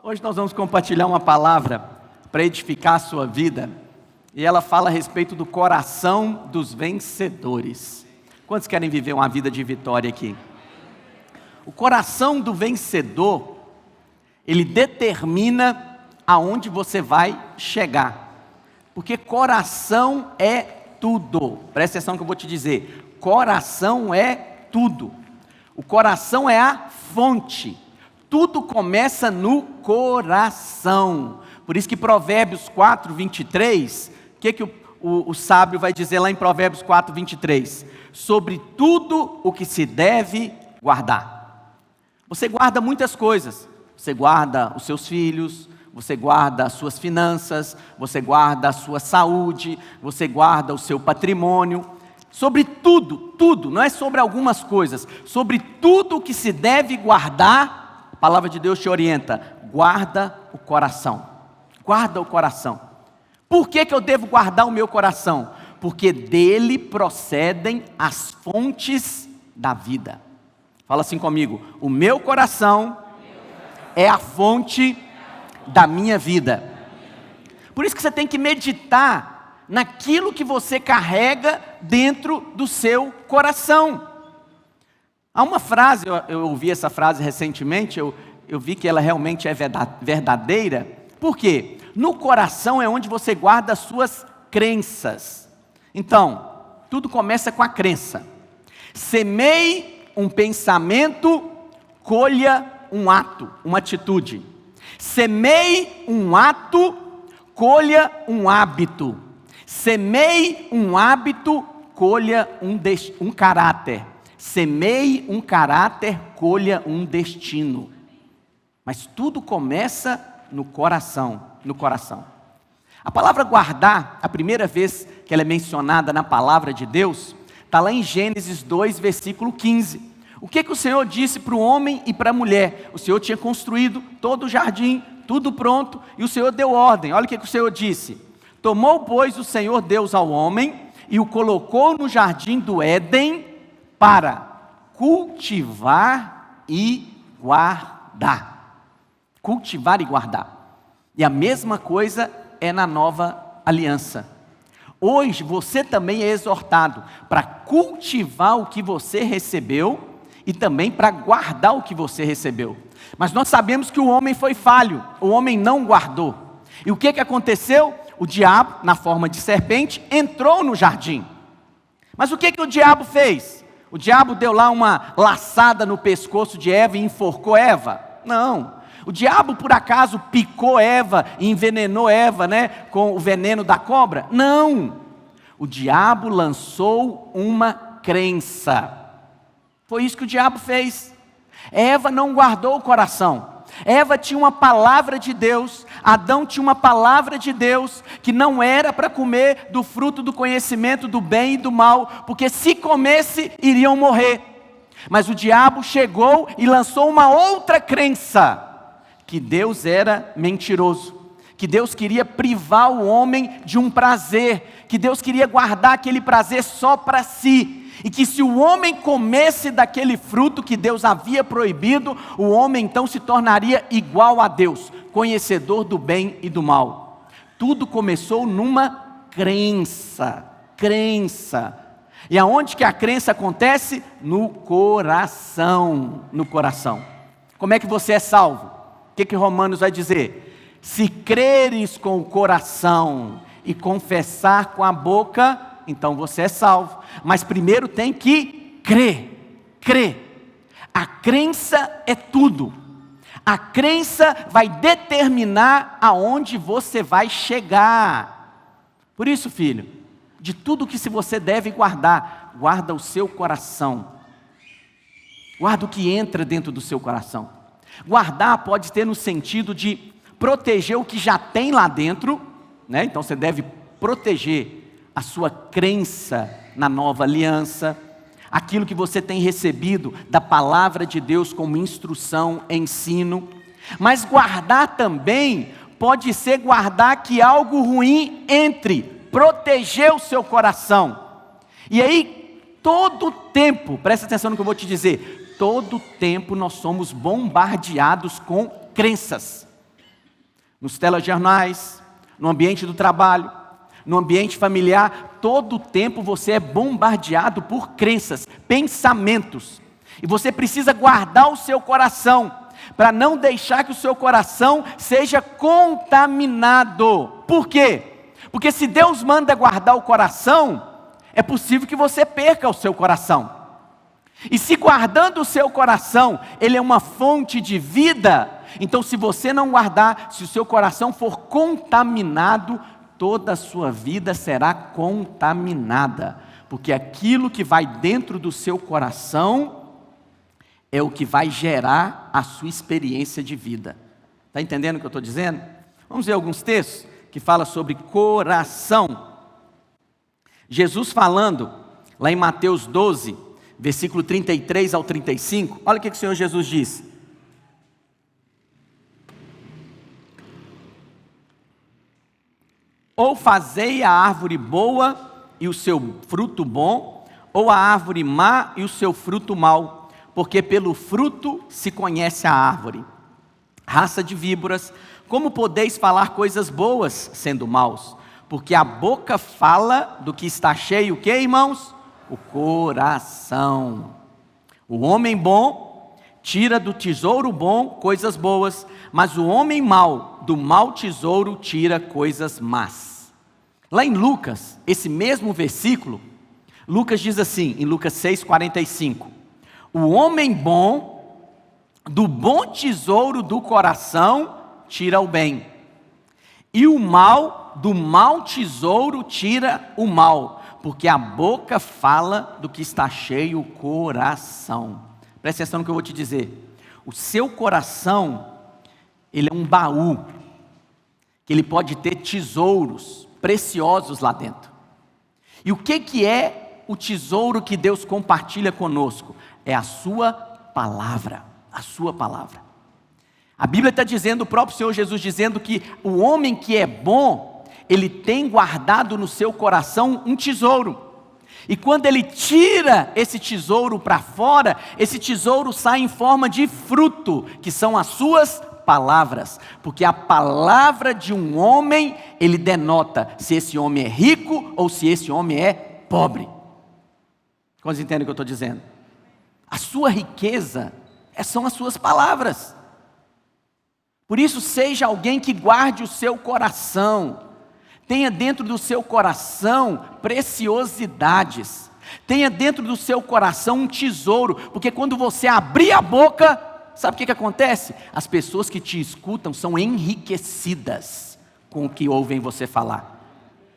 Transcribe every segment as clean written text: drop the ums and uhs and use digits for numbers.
Hoje nós vamos compartilhar uma palavra para edificar a sua vida. E ela fala a respeito do coração dos vencedores. Quantos querem viver uma vida de vitória aqui? O coração do vencedor, ele determina aonde você vai chegar. Porque coração é tudo. Presta atenção que eu vou te dizer. Coração é tudo. O coração é a fonte. Tudo começa no coração. Por isso que Provérbios 4, 23, o que o sábio vai dizer lá em Provérbios 4, 23? Sobre tudo o que se deve guardar. Você guarda muitas coisas. Você guarda os seus filhos, você guarda as suas finanças, você guarda a sua saúde, você guarda o seu patrimônio. Sobre tudo, tudo, não é sobre algumas coisas, sobre tudo o que se deve guardar. A palavra de Deus te orienta, guarda o coração, guarda o coração. Por que eu devo guardar o meu coração? Porque dele procedem as fontes da vida. Fala assim comigo, o meu coração é a fonte da minha vida. Por isso que você tem que meditar naquilo que você carrega dentro do seu coração. Há uma frase, eu ouvi essa frase recentemente, eu vi que ela realmente é verdadeira. Por quê? No coração é onde você guarda as suas crenças. Então, tudo começa com a crença. Semeie um pensamento, colha um ato, uma atitude. Semeie um ato, colha um hábito. Semeie um hábito, colha um caráter. Semeie um caráter, colha um destino. Mas tudo começa no coração, no coração. A palavra guardar, a primeira vez que ela é mencionada na palavra de Deus, está lá em Gênesis 2, versículo 15. O que o Senhor disse para o homem e para a mulher? O Senhor tinha construído todo o jardim, tudo pronto, e o Senhor deu ordem. Olha o que o Senhor disse. Tomou, pois, o Senhor Deus ao homem e o colocou no jardim do Éden para cultivar e guardar. Cultivar e guardar. E a mesma coisa é na nova aliança. Hoje você também é exortado para cultivar o que você recebeu e também para guardar o que você recebeu. Mas nós sabemos que o homem foi falho, o homem não guardou. E o que aconteceu? O diabo, na forma de serpente, entrou no jardim. Mas o que o diabo fez? O diabo deu lá uma laçada no pescoço de Eva e enforcou Eva? Não. O diabo por acaso picou Eva e envenenou Eva, com o veneno da cobra? Não. O diabo lançou uma crença. Foi isso que o diabo fez. Eva não guardou o coração. Eva tinha uma palavra de Deus, Adão tinha uma palavra de Deus, que não era para comer do fruto do conhecimento do bem e do mal, porque se comesse, iriam morrer. Mas o diabo chegou e lançou uma outra crença, que Deus era mentiroso, que Deus queria privar o homem de um prazer, que Deus queria guardar aquele prazer só para si, e que se o homem comesse daquele fruto que Deus havia proibido, o homem então se tornaria igual a Deus, conhecedor do bem e do mal. Tudo começou numa crença. E aonde que a crença acontece? No coração. Como é que você é salvo? O que Romanos vai dizer? Se creres com o coração e confessar com a boca, então você é salvo. Mas primeiro tem que crer. A crença é tudo. A crença vai determinar aonde você vai chegar. Por isso, filho, de tudo que se você deve guardar, guarda o seu coração. Guarda o que entra dentro do seu coração. Guardar pode ter no sentido de proteger o que já tem lá dentro, Então você deve proteger a sua crença na nova aliança, aquilo que você tem recebido da palavra de Deus como instrução, ensino. Mas guardar também pode ser guardar que algo ruim entre, proteger o seu coração. E aí, todo tempo, presta atenção no que eu vou te dizer, todo tempo nós somos bombardeados com crenças. nos telejornais, no ambiente do trabalho, no ambiente familiar, todo o tempo você é bombardeado por crenças, pensamentos. E você precisa guardar o seu coração, para não deixar que o seu coração seja contaminado. Por quê? Porque se Deus manda guardar o coração, é possível que você perca o seu coração. E se guardando o seu coração, ele é uma fonte de vida, então se você não guardar, se o seu coração for contaminado, toda a sua vida será contaminada. Porque aquilo que vai dentro do seu coração é o que vai gerar a sua experiência de vida. Está entendendo o que eu estou dizendo? Vamos ver alguns textos que falam sobre coração. Jesus falando, lá em Mateus 12, versículo 33 ao 35, olha o que o Senhor Jesus diz. Ou fazei a árvore boa e o seu fruto bom, ou a árvore má e o seu fruto mau, porque pelo fruto se conhece a árvore. Raça de víboras, como podeis falar coisas boas sendo maus? Porque a boca fala do que está cheio, o que, irmãos? O coração. O homem bom tira do tesouro bom coisas boas, mas o homem mau, do mau tesouro, tira coisas más. Lá em Lucas, esse mesmo versículo, Lucas diz assim, em Lucas 6,45, o homem bom, do bom tesouro do coração, tira o bem, e o mal, do mau tesouro, tira o mal, porque a boca fala do que está cheio o coração. Presta atenção no que eu vou te dizer. O seu coração, ele é um baú, que ele pode ter tesouros preciosos lá dentro. E o que é o tesouro que Deus compartilha conosco? É a sua palavra, a sua palavra. A Bíblia está dizendo, o próprio Senhor Jesus dizendo que o homem que é bom, ele tem guardado no seu coração um tesouro. E quando ele tira esse tesouro para fora, esse tesouro sai em forma de fruto, que são as suas palavras. Porque a palavra de um homem, ele denota se esse homem é rico ou se esse homem é pobre. Quantos entendem o que eu estou dizendo? A sua riqueza são as suas palavras. Por isso, seja alguém que guarde o seu coração. Tenha dentro do seu coração preciosidades. Tenha dentro do seu coração um tesouro. Porque quando você abrir a boca, sabe o que acontece? As pessoas que te escutam são enriquecidas com o que ouvem você falar.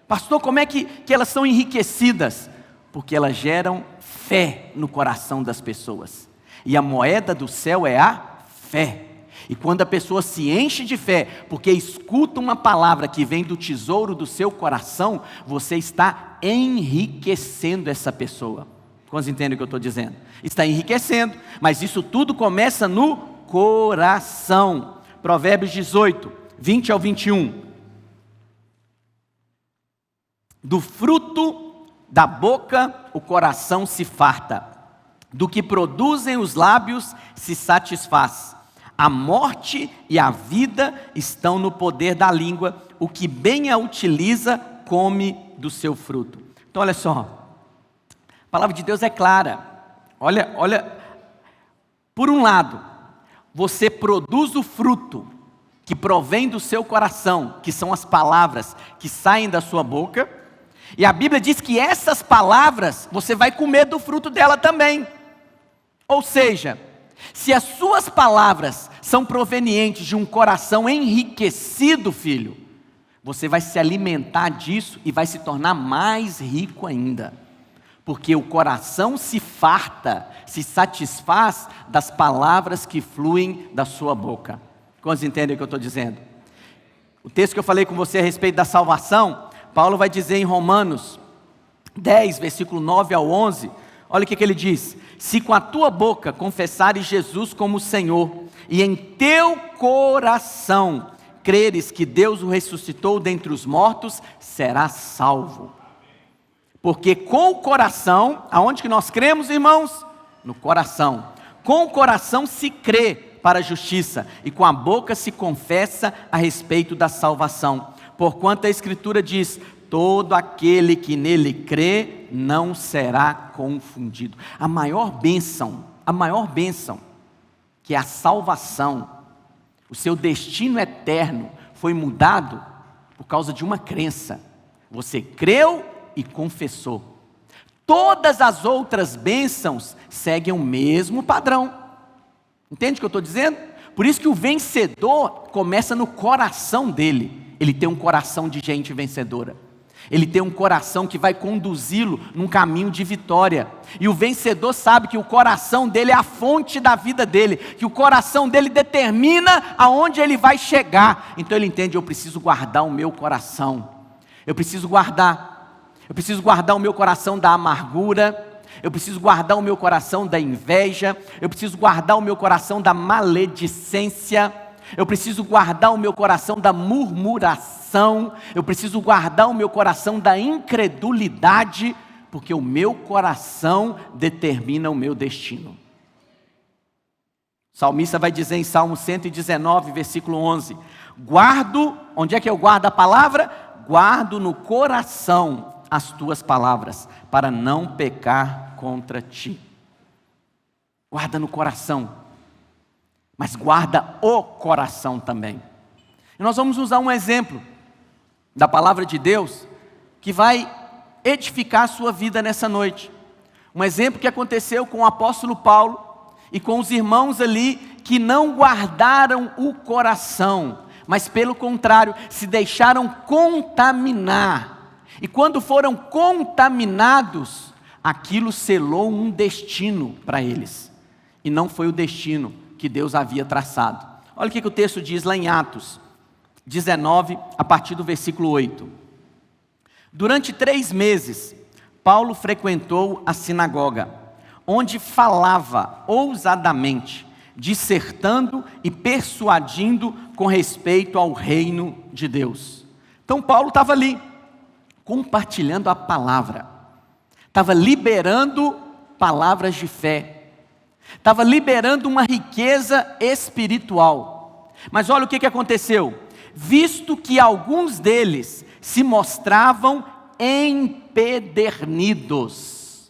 Pastor, como é que elas são enriquecidas? Porque elas geram fé no coração das pessoas. E a moeda do céu é a fé. E quando a pessoa se enche de fé, porque escuta uma palavra que vem do tesouro do seu coração, você está enriquecendo essa pessoa. Quantos entendem o que eu estou dizendo? Está enriquecendo, mas isso tudo começa no coração. Provérbios 18, 20 ao 21. Do fruto da boca o coração se farta, do que produzem os lábios se satisfaz. A morte e a vida estão no poder da língua, o que bem a utiliza, come do seu fruto. Então olha só, a palavra de Deus é clara. Olha, por um lado, você produz o fruto que provém do seu coração, que são as palavras que saem da sua boca, e a Bíblia diz que essas palavras, você vai comer do fruto dela também. Ou seja, se as suas palavras são provenientes de um coração enriquecido, filho, você vai se alimentar disso e vai se tornar mais rico ainda. Porque o coração se farta, se satisfaz das palavras que fluem da sua boca. Quantos entendem o que eu estou dizendo? O texto que eu falei com você a respeito da salvação, Paulo vai dizer em Romanos 10, versículo 9 ao 11, olha o que ele diz: se com a tua boca confessares Jesus como Senhor, e em teu coração creres que Deus o ressuscitou dentre os mortos, serás salvo. Porque com o coração, aonde que nós cremos, irmãos? No coração. Com o coração se crê para a justiça, e com a boca se confessa a respeito da salvação. Porquanto a Escritura diz: todo aquele que nele crê não será confundido. A maior bênção, que é a salvação, o seu destino eterno, foi mudado por causa de uma crença. Você creu e confessou. Todas as outras bênçãos seguem o mesmo padrão. Entende o que eu estou dizendo? Por isso que o vencedor começa no coração dele. Ele tem um coração de gente vencedora. Ele tem um coração que vai conduzi-lo num caminho de vitória. E o vencedor sabe que o coração dele é a fonte da vida dele, que o coração dele determina aonde ele vai chegar. Então ele entende: eu preciso guardar o meu coração. Eu preciso guardar o meu coração da amargura. Eu preciso guardar o meu coração da inveja. Eu preciso guardar o meu coração da maledicência. Eu preciso guardar o meu coração da murmuração. Eu preciso guardar o meu coração da incredulidade, porque o meu coração determina o meu destino. O salmista vai dizer em Salmo 119, versículo 11: guardo, onde é que eu guardo a palavra? Guardo no coração as tuas palavras, para não pecar contra ti. Guarda no coração, mas guarda o coração também. E nós vamos usar um exemplo da palavra de Deus que vai edificar a sua vida nessa noite. Um exemplo que aconteceu com o apóstolo Paulo e com os irmãos ali que não guardaram o coração, mas pelo contrário, se deixaram contaminar. E quando foram contaminados, aquilo selou um destino para eles. E não foi o destino que Deus havia traçado. Olha o que o texto diz lá em Atos 19, a partir do versículo 8. Durante 3 meses, Paulo frequentou a sinagoga, onde falava ousadamente, dissertando e persuadindo com respeito ao reino de Deus. Então Paulo estava ali, compartilhando a palavra, estava liberando palavras de fé, estava liberando uma riqueza espiritual. Mas olha o que aconteceu: visto que alguns deles se mostravam empedernidos.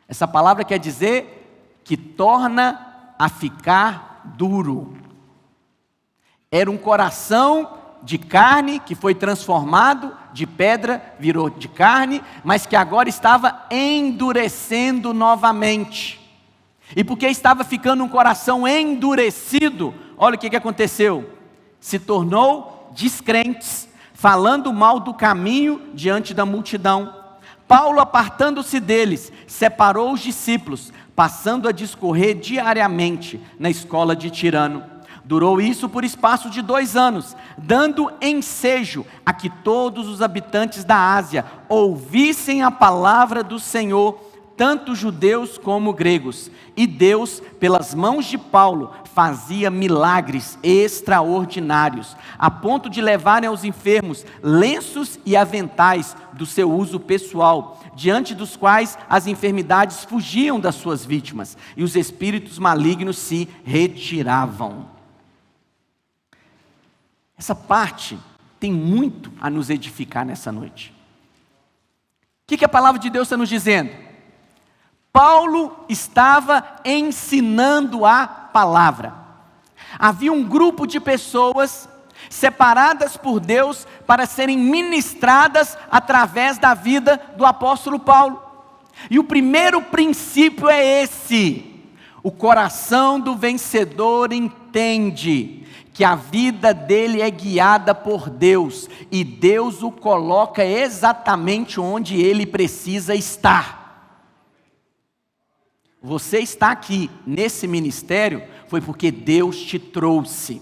Essa palavra quer dizer que torna a ficar duro. Era um coração de carne que foi transformado, de pedra virou de carne, mas que agora estava endurecendo novamente. E porque estava ficando um coração endurecido, olha o que aconteceu: se tornou descrentes, falando mal do caminho diante da multidão. Paulo, apartando-se deles, separou os discípulos, passando a discorrer diariamente na escola de Tirano. Durou isso por espaço de 2 anos, dando ensejo a que todos os habitantes da Ásia ouvissem a palavra do Senhor, tanto judeus como gregos. E Deus, pelas mãos de Paulo, fazia milagres extraordinários, a ponto de levarem aos enfermos lenços e aventais do seu uso pessoal, diante dos quais as enfermidades fugiam das suas vítimas, e os espíritos malignos se retiravam. Essa parte tem muito a nos edificar nessa noite. O que a palavra de Deus está nos dizendo? Paulo estava ensinando a palavra. Havia um grupo de pessoas separadas por Deus para serem ministradas através da vida do apóstolo Paulo. E o primeiro princípio é esse: o coração do vencedor entende que a vida dele é guiada por Deus, e Deus o coloca exatamente onde ele precisa estar. Você está aqui nesse ministério foi porque Deus te trouxe.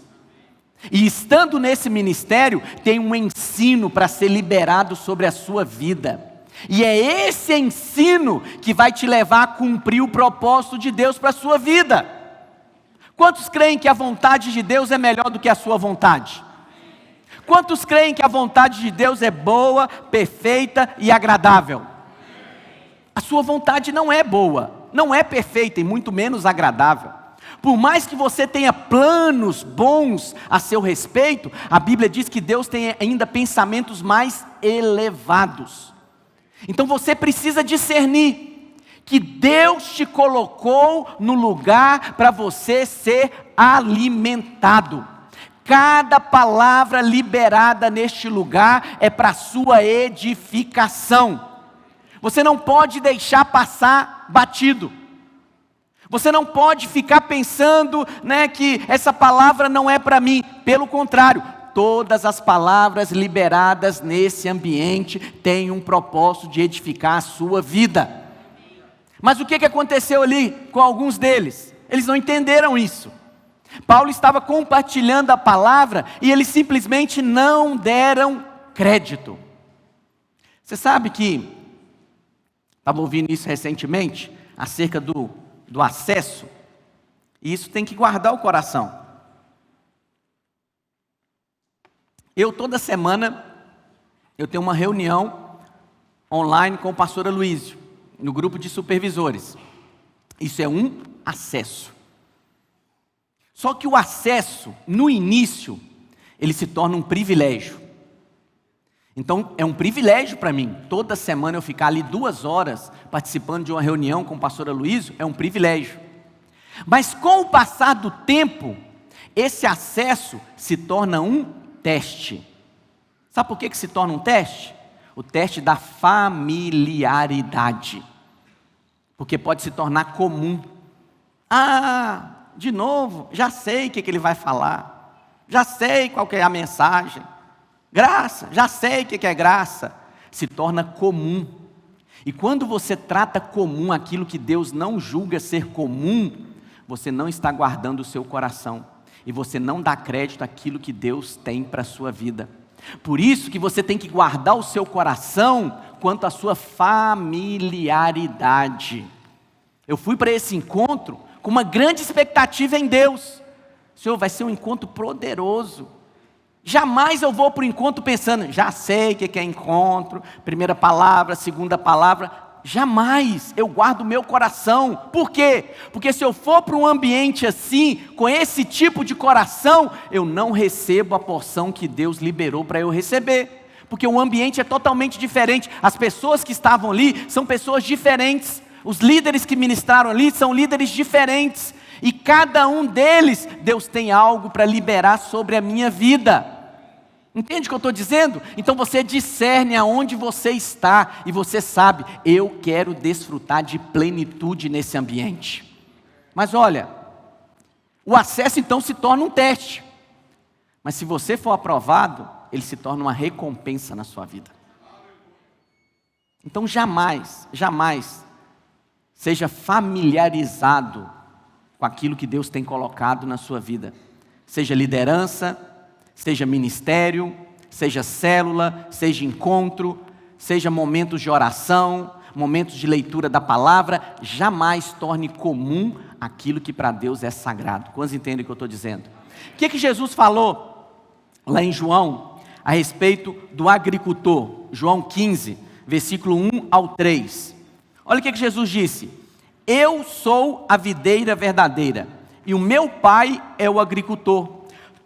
E estando nesse ministério, tem um ensino para ser liberado sobre a sua vida. E é esse ensino que vai te levar a cumprir o propósito de Deus para a sua vida. Quantos creem que a vontade de Deus é melhor do que a sua vontade? Quantos creem que a vontade de Deus é boa, perfeita e agradável? A sua vontade não é boa, não é perfeita e muito menos agradável. Por mais que você tenha planos bons a seu respeito, a Bíblia diz que Deus tem ainda pensamentos mais elevados. Então você precisa discernir que Deus te colocou no lugar para você ser alimentado. Cada palavra liberada neste lugar é para a sua edificação. Você não pode deixar passar batido. Você não pode ficar pensando, que essa palavra não é para mim. Pelo contrário, todas as palavras liberadas nesse ambiente têm um propósito de edificar a sua vida. Mas o que aconteceu ali com alguns deles? Eles não entenderam isso. Paulo estava compartilhando a palavra e eles simplesmente não deram crédito. Você sabe que, estava ouvindo isso recentemente, acerca do acesso, e isso tem que guardar o coração. Toda semana, eu tenho uma reunião online com o pastor Aloísio, no grupo de supervisores. Isso é um acesso. Só que o acesso, no início, ele se torna um privilégio. Então, é um privilégio para mim, toda semana eu ficar ali 2 horas, participando de uma reunião com o pastor Aloísio, é um privilégio. Mas com o passar do tempo, esse acesso se torna um teste. Sabe por que se torna um teste? O teste da familiaridade. Porque pode se tornar comum. De novo, já sei o que ele vai falar. Já sei qual que é a mensagem. Graça, já sei o que é graça. Se torna comum. E quando você trata comum aquilo que Deus não julga ser comum, você não está guardando o seu coração. E você não dá crédito àquilo que Deus tem para a sua vida. Por isso que você tem que guardar o seu coração quanto à sua familiaridade. Eu fui para esse encontro com uma grande expectativa em Deus. Senhor, vai ser um encontro poderoso. Jamais eu vou para o encontro pensando, já sei o que é encontro, primeira palavra, segunda palavra. Jamais eu guardo o meu coração. Por quê? Porque se eu for para um ambiente assim, com esse tipo de coração, eu não recebo a porção que Deus liberou para eu receber. Porque o ambiente é totalmente diferente. As pessoas que estavam ali são pessoas diferentes. Os líderes que ministraram ali são líderes diferentes. E cada um deles, Deus tem algo para liberar sobre a minha vida. Entende o que eu estou dizendo? Então você discerne aonde você está. E você sabe, eu quero desfrutar de plenitude nesse ambiente. Mas olha, o acesso então se torna um teste. Mas se você for aprovado, ele se torna uma recompensa na sua vida. Então jamais seja familiarizado com aquilo que Deus tem colocado na sua vida. Seja liderança, seja ministério, seja célula, seja encontro, seja momentos de oração, momentos de leitura da palavra, jamais torne comum aquilo que para Deus é sagrado. Quantos entendem o que eu estou dizendo? O que Jesus falou lá em João, a respeito do agricultor? João 15, versículo 1 ao 3. Olha o que Jesus disse: eu sou a videira verdadeira, e o meu pai é o agricultor.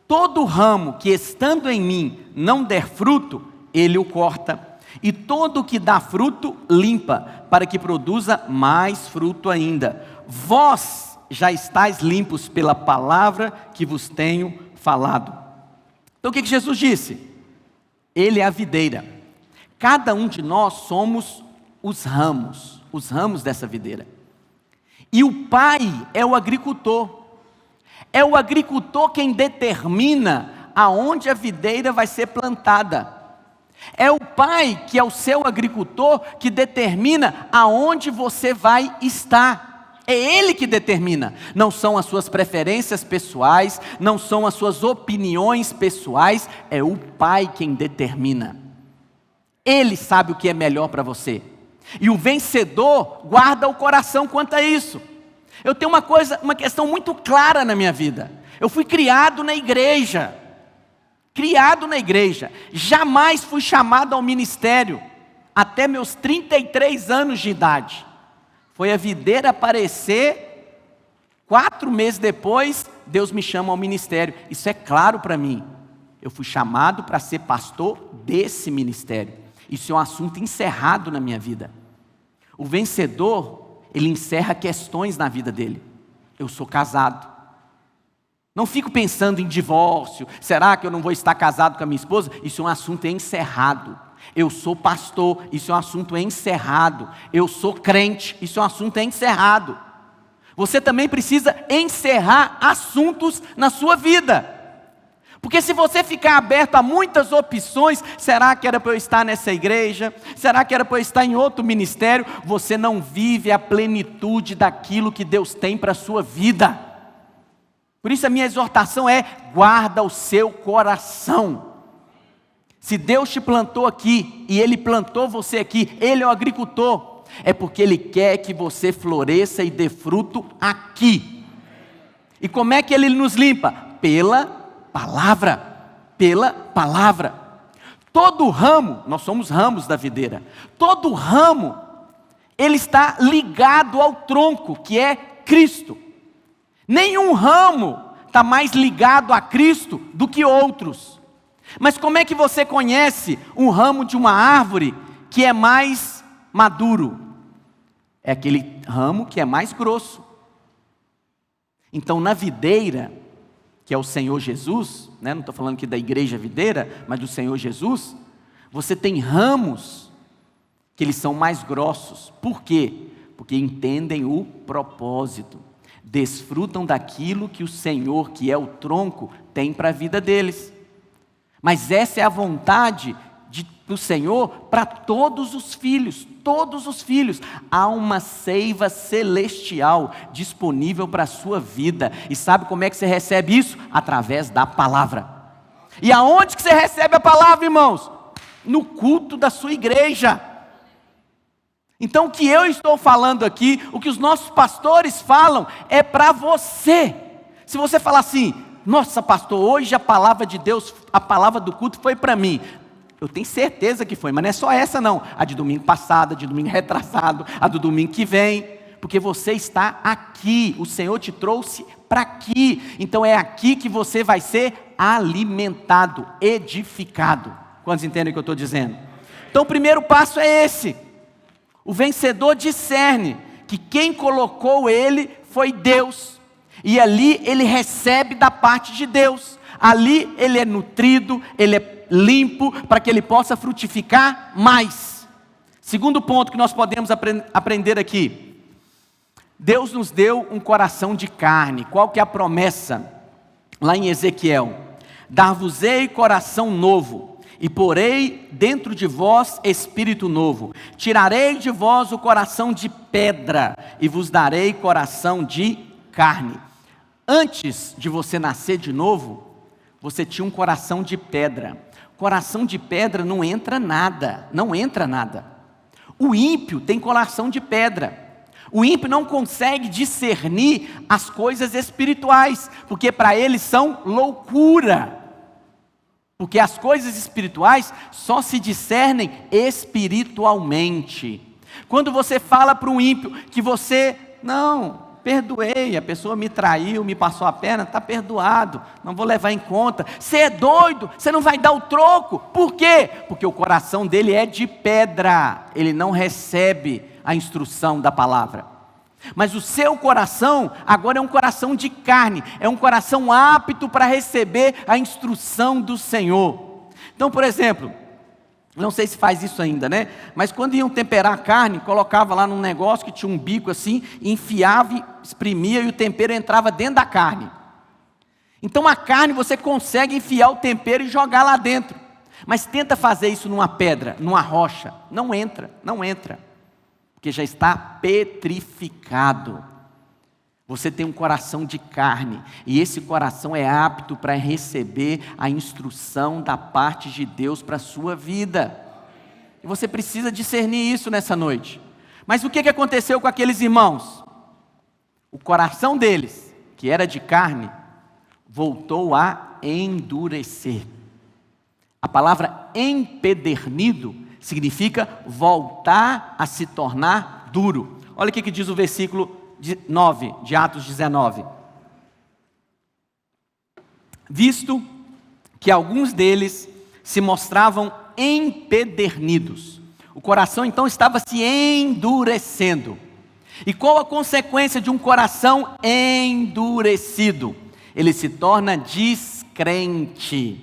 Todo ramo que estando em mim não der fruto, ele o corta. E todo o que dá fruto, limpa, para que produza mais fruto ainda. Vós já estáis limpos pela palavra que vos tenho falado. Então o que Jesus disse? Ele é a videira. Cada um de nós somos os ramos dessa videira. E o pai é o agricultor. É o agricultor quem determina aonde a videira vai ser plantada. É o pai que é o seu agricultor que determina aonde você vai estar. É ele que determina. Não são as suas preferências pessoais, não são as suas opiniões pessoais, é o pai quem determina. Ele sabe o que é melhor para você. E o vencedor guarda o coração quanto a isso. Eu tenho uma questão muito clara na minha vida. Eu fui criado na igreja. Jamais fui chamado ao ministério até meus 33 anos de idade. Foi a videira aparecer, 4 meses depois, Deus me chama ao ministério. Isso é claro para mim. Eu fui chamado para ser pastor desse ministério. Isso é um assunto encerrado na minha vida. O vencedor, ele encerra questões na vida dele. Eu sou casado. Não fico pensando em divórcio. Será que eu não vou estar casado com a minha esposa? Isso é um assunto encerrado. Eu sou pastor. Isso é um assunto encerrado. Eu sou crente. Isso é um assunto encerrado. Você também precisa encerrar assuntos na sua vida. Porque se você ficar aberto a muitas opções, será que era para eu estar nessa igreja? Será que era para eu estar em outro ministério? Você não vive a plenitude daquilo que Deus tem para a sua vida. Por isso a minha exortação é: guarda o seu coração. Se Deus te plantou aqui, e Ele plantou você aqui, Ele é o agricultor, é porque Ele quer que você floresça e dê fruto aqui. E como é que Ele nos limpa? Pela palavra. Pela palavra. Todo ramo, nós somos ramos da videira, todo ramo, ele está ligado ao tronco, que é Cristo. Nenhum ramo está mais ligado a Cristo do que outros. Mas como é que você conhece um ramo de uma árvore que é mais maduro? É aquele ramo que é mais grosso. Então, na videira, que é o Senhor Jesus, né? Não estou falando aqui da igreja videira, mas do Senhor Jesus, você tem ramos que eles são mais grossos. Por quê? Porque entendem o propósito. Desfrutam daquilo que o Senhor, que é o tronco, tem para a vida deles. Mas essa é a vontade do Senhor para todos os filhos. Todos os filhos. Há uma seiva celestial disponível para a sua vida. E sabe como é que você recebe isso? Através da palavra. E aonde que você recebe a palavra, irmãos? No culto da sua igreja. Então o que eu estou falando aqui, o que os nossos pastores falam, é para você. Se você falar assim: nossa pastor, hoje a palavra de Deus, a palavra do culto foi para mim. Eu tenho certeza que foi, mas não é só essa não. A de domingo passado, a de domingo retrasado, a do domingo que vem. Porque você está aqui, o Senhor te trouxe para aqui. Então é aqui que você vai ser alimentado, edificado. Quantos entendem o que eu estou dizendo? Então o primeiro passo é esse. O vencedor discerne que quem colocou ele foi Deus. E ali ele recebe da parte de Deus. Ali ele é nutrido, ele é limpo, para que ele possa frutificar mais. Segundo ponto que nós podemos aprender aqui. Deus nos deu um coração de carne. Qual que é a promessa? Lá em Ezequiel: dar-vos-ei coração novo, e porei dentro de vós espírito novo. Tirarei de vós o coração de pedra, e vos darei coração de carne. Antes de você nascer de novo, você tinha um coração de pedra. Coração de pedra não entra nada, não entra nada. O ímpio tem coração de pedra. O ímpio não consegue discernir as coisas espirituais, porque para ele são loucura. Porque as coisas espirituais só se discernem espiritualmente. Quando você fala para um ímpio que você, não, perdoei, a pessoa me traiu, me passou a perna, está perdoado, não vou levar em conta. Você é doido, você não vai dar o troco. Por quê? Porque o coração dele é de pedra, ele não recebe a instrução da palavra. Mas o seu coração agora é um coração de carne, é um coração apto para receber a instrução do Senhor. Então, por exemplo, não sei se faz isso ainda, né? Mas quando iam temperar a carne, colocava lá num negócio que tinha um bico assim, enfiava, exprimia e o tempero entrava dentro da carne. Então a carne você consegue enfiar o tempero e jogar lá dentro. Mas tenta fazer isso numa pedra, numa rocha, não entra, não entra. Porque já está petrificado. Você tem um coração de carne, e esse coração é apto para receber a instrução da parte de Deus para a sua vida. E você precisa discernir isso nessa noite. Mas o que aconteceu com aqueles irmãos? O coração deles, que era de carne, voltou a endurecer. A palavra empedernido significa voltar a se tornar duro. Olha o que diz o versículo 9 de Atos 19. Visto que alguns deles se mostravam empedernidos, o coração então estava se endurecendo. E qual a consequência de um coração endurecido? Ele se torna descrente.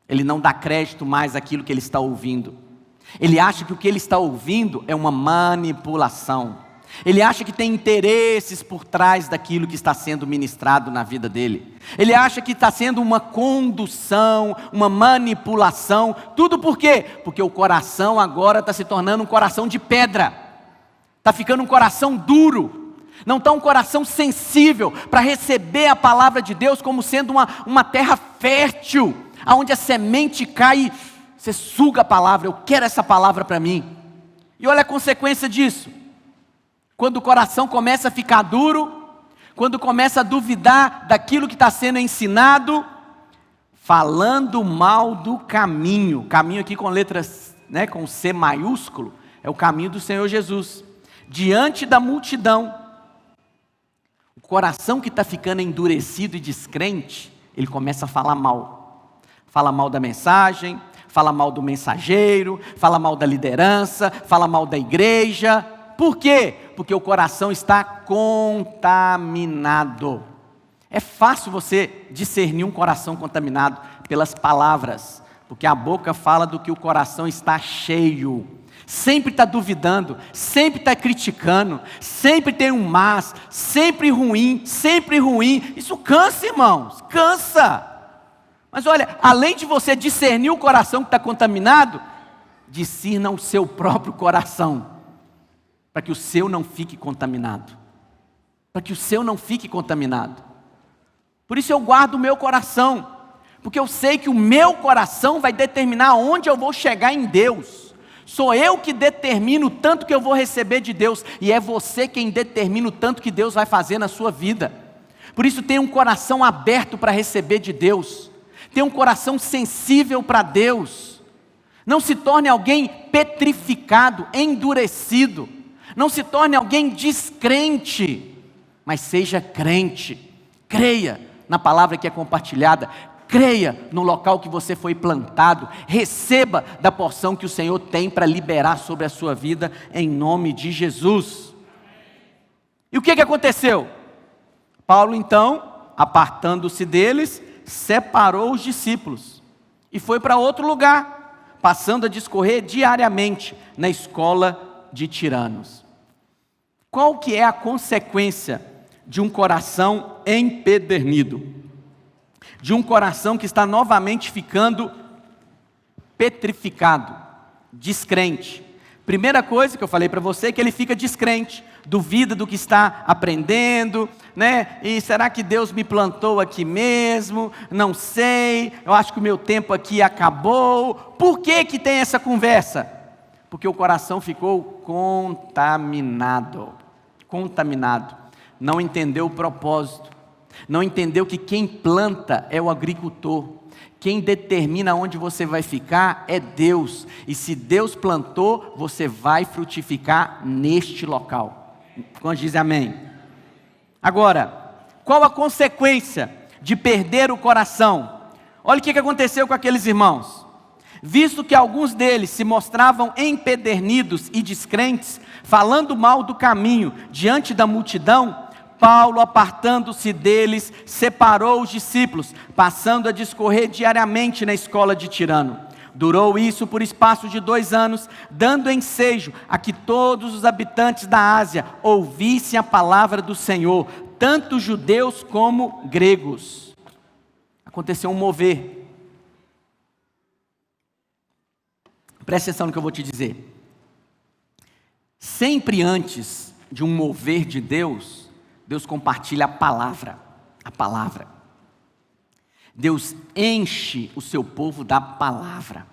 Ele não dá crédito mais àquilo que ele está ouvindo. Ele acha que o que ele está ouvindo é uma manipulação. Ele acha que tem interesses por trás daquilo que está sendo ministrado na vida dele. Ele acha que está sendo uma condução, uma manipulação. Tudo por quê? Porque o coração agora está se tornando um coração de pedra. Está ficando um coração duro. Não está um coração sensível para receber a palavra de Deus como sendo uma terra fértil, onde a semente cai e você suga a palavra. Eu quero essa palavra para mim. E olha a consequência disso. Quando o coração começa a ficar duro, quando começa a duvidar daquilo que está sendo ensinado, falando mal do caminho. Caminho aqui com letras, com C maiúsculo, é o caminho do Senhor Jesus. Diante da multidão, o coração que está ficando endurecido e descrente, ele começa a falar mal. Fala mal da mensagem, fala mal do mensageiro, fala mal da liderança, fala mal da igreja. Por quê? Porque o coração está contaminado. É fácil você discernir um coração contaminado pelas palavras, porque a boca fala do que o coração está cheio. Sempre está duvidando, sempre está criticando, sempre tem um mas, sempre ruim. Isso cansa, irmãos, cansa. Mas olha, além de você discernir o coração que está contaminado, discerna o seu próprio coração, para que o seu não fique contaminado. Para que o seu não fique contaminado. Por isso eu guardo o meu coração, porque eu sei que o meu coração vai determinar onde eu vou chegar em Deus. Sou eu que determino o tanto que eu vou receber de Deus, e é você quem determina o tanto que Deus vai fazer na sua vida. Por isso tenha um coração aberto para receber de Deus. Tenha um coração sensível para Deus. Não se torne alguém petrificado, endurecido. Não se torne alguém descrente, mas seja crente. Creia na palavra que é compartilhada. Creia no local que você foi plantado. Receba da porção que o Senhor tem para liberar sobre a sua vida, em nome de Jesus. E o que aconteceu? Paulo então, apartando-se deles, separou os discípulos e foi para outro lugar, passando a discorrer diariamente na escola de tiranos. Qual que é a consequência de um coração empedernido? De um coração que está novamente ficando petrificado, descrente. Primeira coisa que eu falei para você é que ele fica descrente, duvida do que está aprendendo, E será que Deus me plantou aqui mesmo? Não sei, eu acho que o meu tempo aqui acabou. Por que tem essa conversa? Porque o coração ficou contaminado. Não entendeu o propósito. Não entendeu que quem planta é o agricultor. Quem determina onde você vai ficar é Deus. E se Deus plantou, você vai frutificar neste local. Quando diz amém? Agora, qual a consequência de perder o coração? Olha o que aconteceu com aqueles irmãos. Visto que alguns deles se mostravam empedernidos e descrentes, falando mal do caminho diante da multidão, Paulo, apartando-se deles, separou os discípulos, passando a discorrer diariamente na escola de Tirano. Durou isso por espaço de 2 anos, dando ensejo a que todos os habitantes da Ásia ouvissem a palavra do Senhor, tanto judeus como gregos. Aconteceu um mover. Presta atenção no que eu vou te dizer. Sempre antes de um mover de Deus, Deus compartilha a palavra. Deus enche o seu povo da palavra.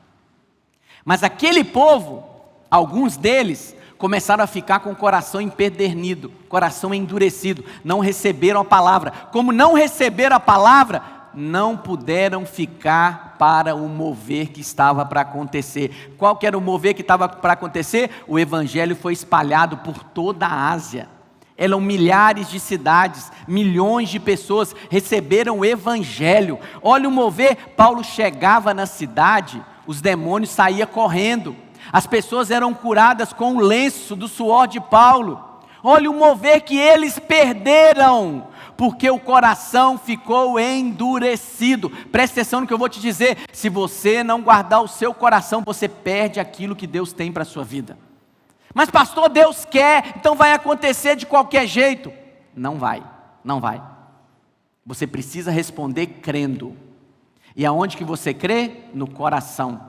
Mas aquele povo, alguns deles, começaram a ficar com o coração empedernido, coração endurecido, não receberam a palavra. Como não receberam a palavra, não puderam ficar para o mover que estava para acontecer. Qual que era o mover que estava para acontecer? O evangelho foi espalhado por toda a Ásia. Eram milhares de cidades, milhões de pessoas receberam o evangelho. Olha o mover, Paulo chegava na cidade, os demônios saíam correndo. As pessoas eram curadas com o lenço do suor de Paulo. Olha o mover que eles perderam, porque o coração ficou endurecido. Presta atenção no que eu vou te dizer. Se você não guardar o seu coração, você perde aquilo que Deus tem para a sua vida. Mas pastor, Deus quer, então vai acontecer de qualquer jeito. Não vai, não vai. Você precisa responder crendo. E aonde que você crê? No coração.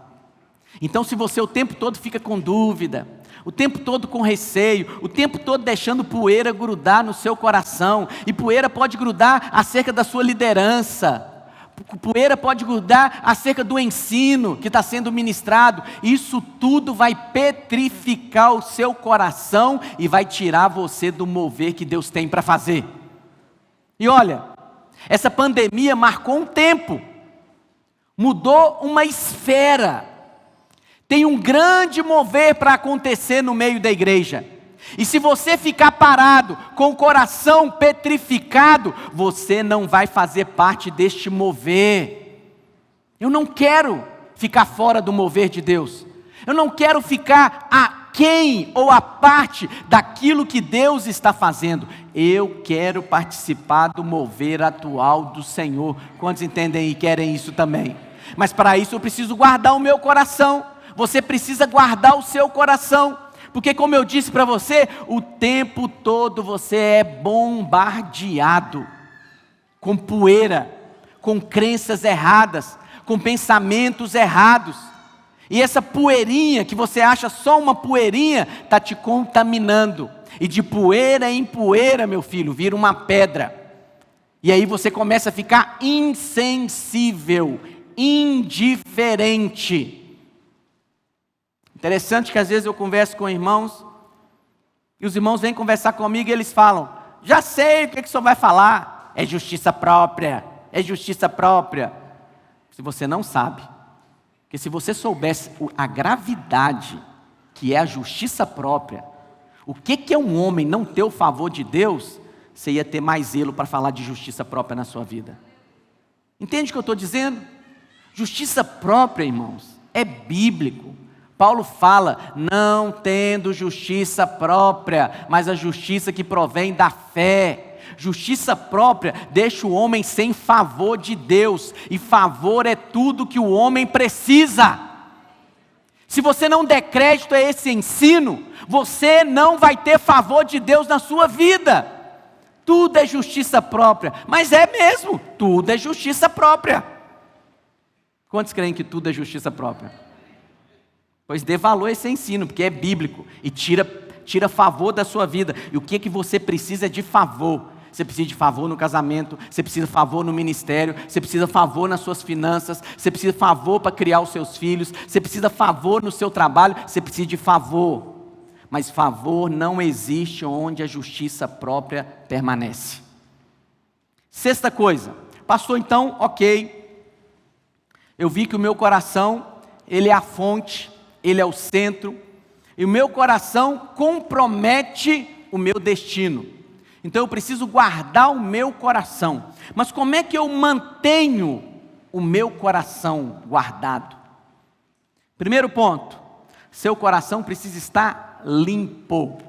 Então se você o tempo todo fica com dúvida, o tempo todo com receio, o tempo todo deixando poeira grudar no seu coração, e poeira pode grudar acerca da sua liderança, poeira pode grudar acerca do ensino que está sendo ministrado, isso tudo vai petrificar o seu coração e vai tirar você do mover que Deus tem para fazer. E olha, essa pandemia marcou um tempo, mudou uma esfera. Tem um grande mover para acontecer no meio da igreja. E se você ficar parado, com o coração petrificado, você não vai fazer parte deste mover. Eu não quero ficar fora do mover de Deus. Eu não quero ficar aquém ou à parte daquilo que Deus está fazendo. Eu quero participar do mover atual do Senhor. Quantos entendem e querem isso também? Mas para isso eu preciso guardar o meu coração. Você precisa guardar o seu coração, porque como eu disse para você, o tempo todo você é bombardeado com poeira, com crenças erradas, com pensamentos errados. E essa poeirinha que você acha só uma poeirinha, está te contaminando. E de poeira em poeira, meu filho, vira uma pedra. E aí você começa a ficar insensível, indiferente. Interessante que às vezes eu converso com irmãos, e os irmãos vêm conversar comigo e eles falam, já sei o que o senhor vai falar, é justiça própria, é justiça própria. Se você não sabe, porque se você soubesse a gravidade que é a justiça própria, o que é um homem não ter o favor de Deus, você ia ter mais zelo para falar de justiça própria na sua vida. Entende o que eu estou dizendo? Justiça própria, irmãos, é bíblico. Paulo fala, não tendo justiça própria, mas a justiça que provém da fé. Justiça própria deixa o homem sem favor de Deus, e favor é tudo que o homem precisa. Se você não der crédito a esse ensino, você não vai ter favor de Deus na sua vida. Tudo é justiça própria, mas é mesmo, tudo é justiça própria. Quantos creem que tudo é justiça própria? Pois dê valor a esse ensino, porque é bíblico, e tira favor da sua vida. E o que você precisa é de favor. Você precisa de favor no casamento, você precisa de favor no ministério, você precisa de favor nas suas finanças, você precisa de favor para criar os seus filhos, você precisa de favor no seu trabalho, você precisa de favor. Mas favor não existe onde a justiça própria permanece. Sexta coisa, pastor, então, ok, eu vi que o meu coração, ele é a fonte, ele é o centro, e o meu coração compromete o meu destino. Então eu preciso guardar o meu coração. Mas como é que eu mantenho o meu coração guardado? Primeiro ponto, seu coração precisa estar limpo. O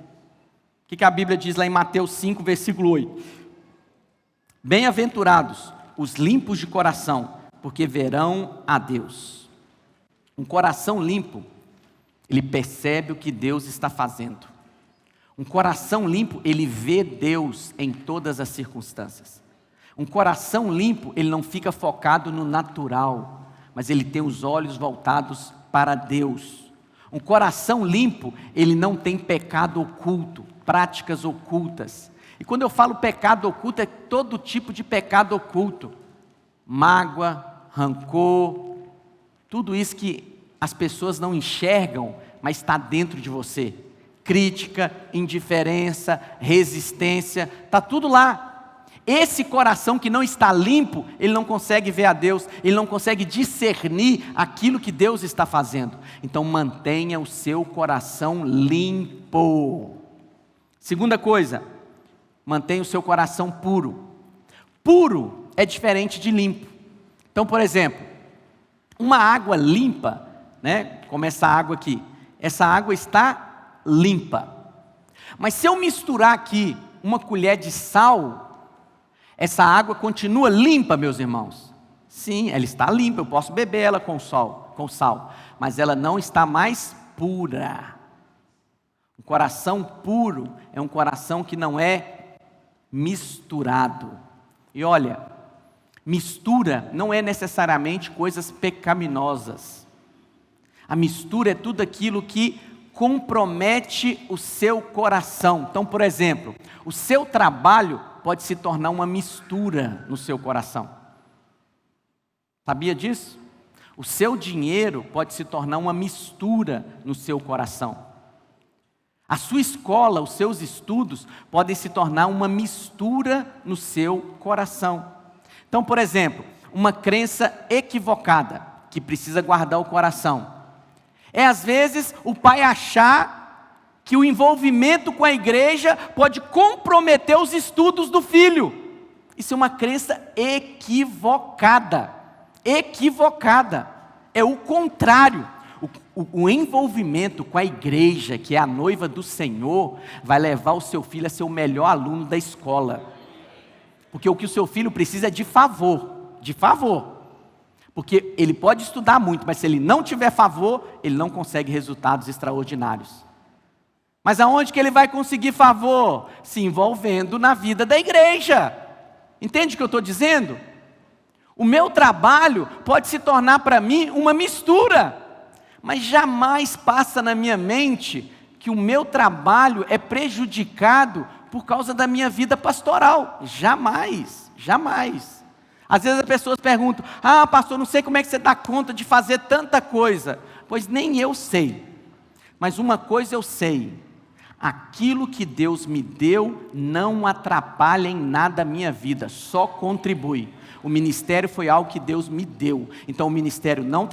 que a Bíblia diz lá em Mateus 5, versículo 8? Bem-aventurados os limpos de coração, porque verão a Deus. Um coração limpo, ele percebe o que Deus está fazendo. Um coração limpo, ele vê Deus em todas as circunstâncias. Um coração limpo, ele não fica focado no natural, mas ele tem os olhos voltados para Deus. Um coração limpo, ele não tem pecado oculto, práticas ocultas. E quando eu falo pecado oculto, é todo tipo de pecado oculto. Mágoa, rancor, tudo isso que as pessoas não enxergam, mas está dentro de você. Crítica, indiferença, resistência, está tudo lá. Esse coração que não está limpo, ele não consegue ver a Deus, ele não consegue discernir aquilo que Deus está fazendo. Então mantenha o seu coração limpo. Segunda coisa, mantenha o seu coração puro. Puro é diferente de limpo. Então, por exemplo, uma água limpa, né, como essa água aqui, essa água está limpa. Mas se eu misturar aqui uma colher de sal, essa água continua limpa, meus irmãos? Sim, ela está limpa, eu posso beber ela com sal, mas ela não está mais pura. Um coração puro é um coração que não é misturado. E olha, mistura não é necessariamente coisas pecaminosas. A mistura é tudo aquilo que compromete o seu coração. Então, por exemplo, o seu trabalho pode se tornar uma mistura no seu coração. Sabia disso? O seu dinheiro pode se tornar uma mistura no seu coração. A sua escola, os seus estudos podem se tornar uma mistura no seu coração. Então, por exemplo, uma crença equivocada que precisa guardar o coração é, às vezes, o pai achar que o envolvimento com a igreja pode comprometer os estudos do filho. Isso é uma crença equivocada. Equivocada. É o contrário. O envolvimento com a igreja, que é a noiva do Senhor, vai levar o seu filho a ser o melhor aluno da escola. Porque o que o seu filho precisa é de favor. De favor. Porque ele pode estudar muito, mas se ele não tiver favor, ele não consegue resultados extraordinários. Mas aonde que ele vai conseguir favor? Se envolvendo na vida da igreja. Entende o que eu estou dizendo? O meu trabalho pode se tornar para mim uma mistura, mas jamais passa na minha mente que o meu trabalho é prejudicado por causa da minha vida pastoral. Jamais, jamais. Às vezes as pessoas perguntam: ah, pastor, não sei como é que você dá conta de fazer tanta coisa. Pois nem eu sei, mas uma coisa eu sei: aquilo que Deus me deu não atrapalha em nada a minha vida, só contribui. O ministério foi algo que Deus me deu. Então o ministério não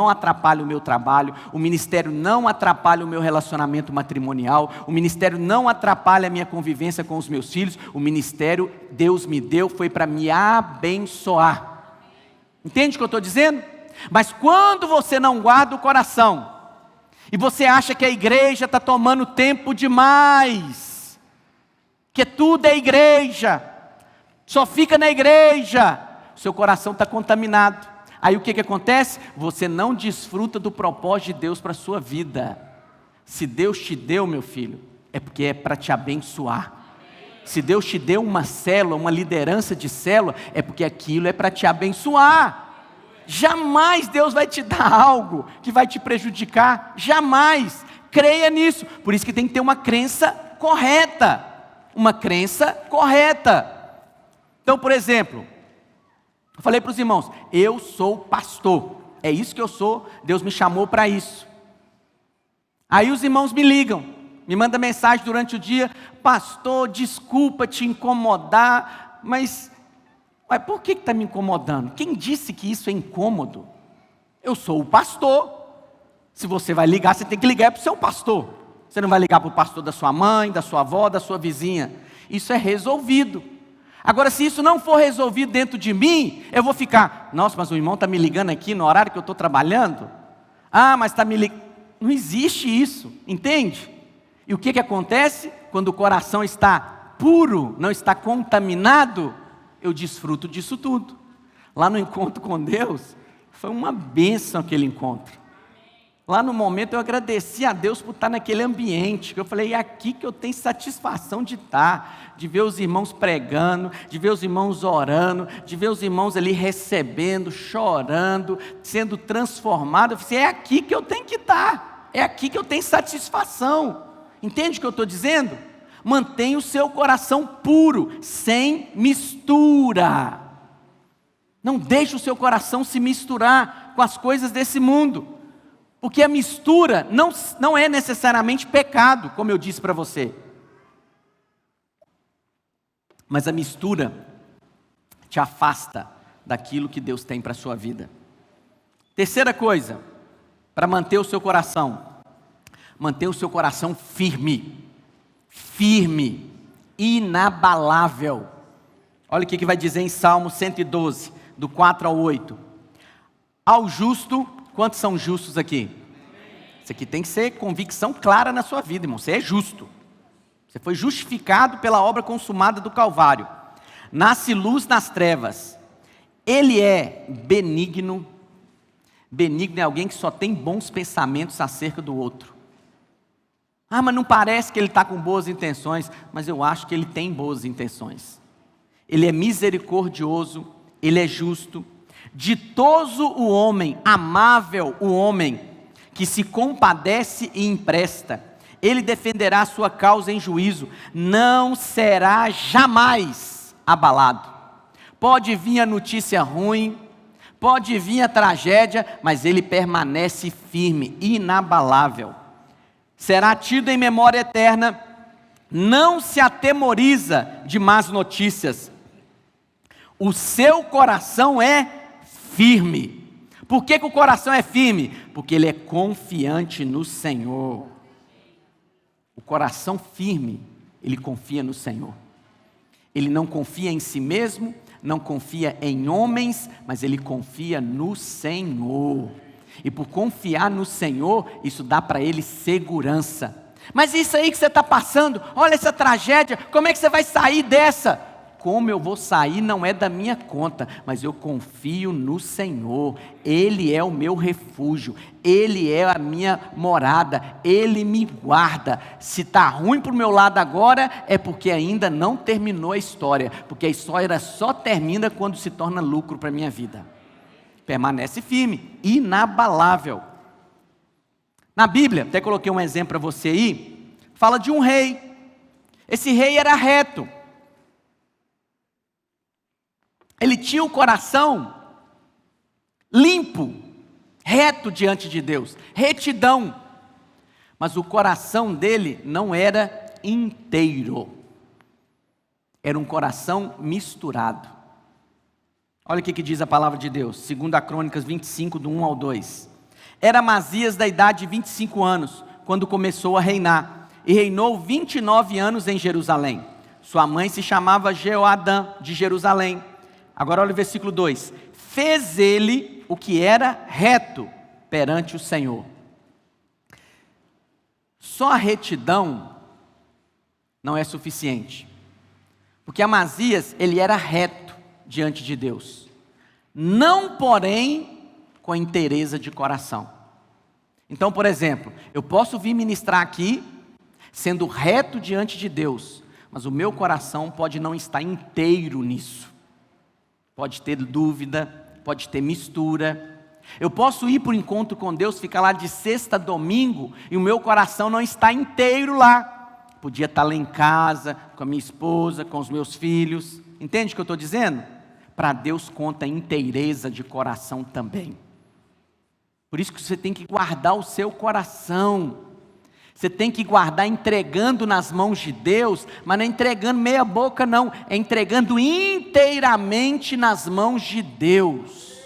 atrapalha o meu trabalho, o ministério não atrapalha o meu relacionamento matrimonial, o ministério não atrapalha a minha convivência com os meus filhos. O ministério Deus me deu foi para me abençoar. Entende o que eu estou dizendo? Mas quando você não guarda o coração, e você acha que a igreja está tomando tempo demais, que tudo é igreja, só fica na igreja, seu coração está contaminado. Aí o que acontece? Você não desfruta do propósito de Deus para a sua vida. Se Deus te deu, meu filho, é porque é para te abençoar. Se Deus te deu uma célula, uma liderança de célula, é porque aquilo é para te abençoar. Jamais Deus vai te dar algo que vai te prejudicar, jamais. Creia nisso. Por isso que tem que ter uma crença correta. Uma crença correta. Então, por exemplo, eu falei para os irmãos: eu sou pastor, é isso que eu sou, Deus me chamou para isso. Aí os irmãos me ligam, me mandam mensagem durante o dia: pastor, desculpa te incomodar, mas por que está me incomodando? Quem disse que isso é incômodo? Eu sou o pastor. Se você vai ligar, você tem que ligar para o seu pastor. Você não vai ligar para o pastor da sua mãe, da sua avó, da sua vizinha. Isso é resolvido. Agora, se isso não for resolvido dentro de mim, eu vou ficar: nossa, mas o irmão está me ligando aqui no horário que eu estou trabalhando? Ah, mas está me ligando. Não existe isso, entende? E o que acontece? Quando o coração está puro, não está contaminado, eu desfruto disso tudo. Lá no encontro com Deus, foi uma bênção aquele encontro. Lá no momento eu agradeci a Deus por estar naquele ambiente, que eu falei: é aqui que eu tenho satisfação de estar, de ver os irmãos pregando, de ver os irmãos orando, de ver os irmãos ali recebendo, chorando, sendo transformados. Eu falei: é aqui que eu tenho que estar, é aqui que eu tenho satisfação. Entende o que eu estou dizendo? Mantenha o seu coração puro, sem mistura. Não deixe o seu coração se misturar com as coisas desse mundo. Porque a mistura não é necessariamente pecado, como eu disse para você. Mas a mistura te afasta daquilo que Deus tem para a sua vida. Terceira coisa, para manter o seu coração firme, inabalável. Olha o que vai dizer em Salmo 112, do 4 ao 8. Ao justo, quantos são justos aqui? Isso aqui tem que ser convicção clara na sua vida, irmão. Você é justo. Você foi justificado pela obra consumada do Calvário. Nasce luz nas trevas. Ele é benigno. Benigno é alguém que só tem bons pensamentos acerca do outro. Ah, mas não parece que ele está com boas intenções. Mas eu acho que ele tem boas intenções. Ele é misericordioso. Ele é justo. Ditoso o homem, amável o homem, que se compadece e empresta. Ele defenderá a sua causa em juízo. Não será jamais abalado. Pode vir a notícia ruim, pode vir a tragédia, mas ele permanece firme, inabalável. Será tido em memória eterna, não se atemoriza de más notícias. O seu coração é firme. Por que o coração é firme? Porque ele é confiante no Senhor. O coração firme, ele confia no Senhor. Ele não confia em si mesmo, não confia em homens, mas ele confia no Senhor. E por confiar no Senhor, isso dá para ele segurança. Mas isso aí que você está passando, olha essa tragédia, como é que você vai sair dessa? Como eu vou sair não é da minha conta, mas eu confio no Senhor. Ele é o meu refúgio, Ele é a minha morada, Ele me guarda. Se está ruim para o meu lado agora, é porque ainda não terminou a história, porque a história só termina quando se torna lucro para a minha vida. Permanece firme, inabalável. Na Bíblia, até coloquei um exemplo para você aí, fala de um rei. Esse rei era reto. Ele tinha o coração limpo, reto diante de Deus, retidão. Mas o coração dele não era inteiro. Era um coração misturado. Olha o que diz a palavra de Deus, 2 Crônicas 25, do 1 ao 2. Era Amazias da idade de 25 anos, quando começou a reinar, e reinou 29 anos em Jerusalém. Sua mãe se chamava Jeoadã de Jerusalém. Agora olha o versículo 2. Fez ele o que era reto perante o Senhor. Só a retidão não é suficiente. Porque Amazias, ele era reto diante de Deus. Não, porém, com inteireza de coração. Então, por exemplo, eu posso vir ministrar aqui, sendo reto diante de Deus, mas o meu coração pode não estar inteiro nisso. Pode ter dúvida, pode ter mistura. Eu posso ir para o encontro com Deus, ficar lá de sexta a domingo, e o meu coração não está inteiro lá. Podia estar lá em casa, com a minha esposa, com os meus filhos. Entende o que eu estou dizendo? Para Deus conta inteireza de coração também. Por isso que você tem que guardar o seu coração. Você tem que guardar entregando nas mãos de Deus, mas não é entregando meia boca não, é entregando inteiramente nas mãos de Deus,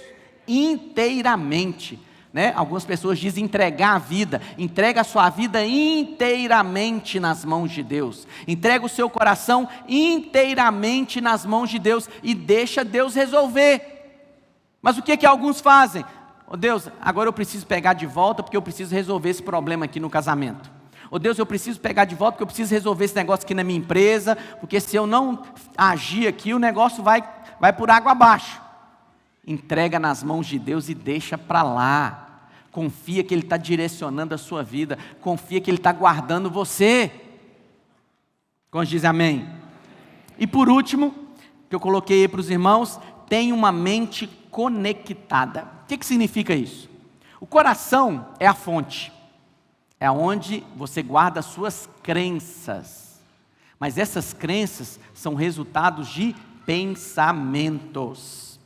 inteiramente, né? Algumas pessoas dizem entregar a vida, entrega a sua vida inteiramente nas mãos de Deus, entrega o seu coração inteiramente nas mãos de Deus e deixa Deus resolver. Mas o que alguns fazem? Oh Deus, agora eu preciso pegar de volta porque eu preciso resolver esse problema aqui no casamento. Oh Deus, eu preciso pegar de volta porque eu preciso resolver esse negócio aqui na minha empresa, porque se eu não agir aqui, o negócio vai por água abaixo. Entrega nas mãos de Deus e deixa para lá. Confia que Ele está direcionando a sua vida, confia que Ele está guardando você. Quantos dizem amém? E por último, que eu coloquei aí para os irmãos, tem uma mente conectada. O que significa isso? O coração é a fonte. É onde você guarda as suas crenças. Mas essas crenças são resultados de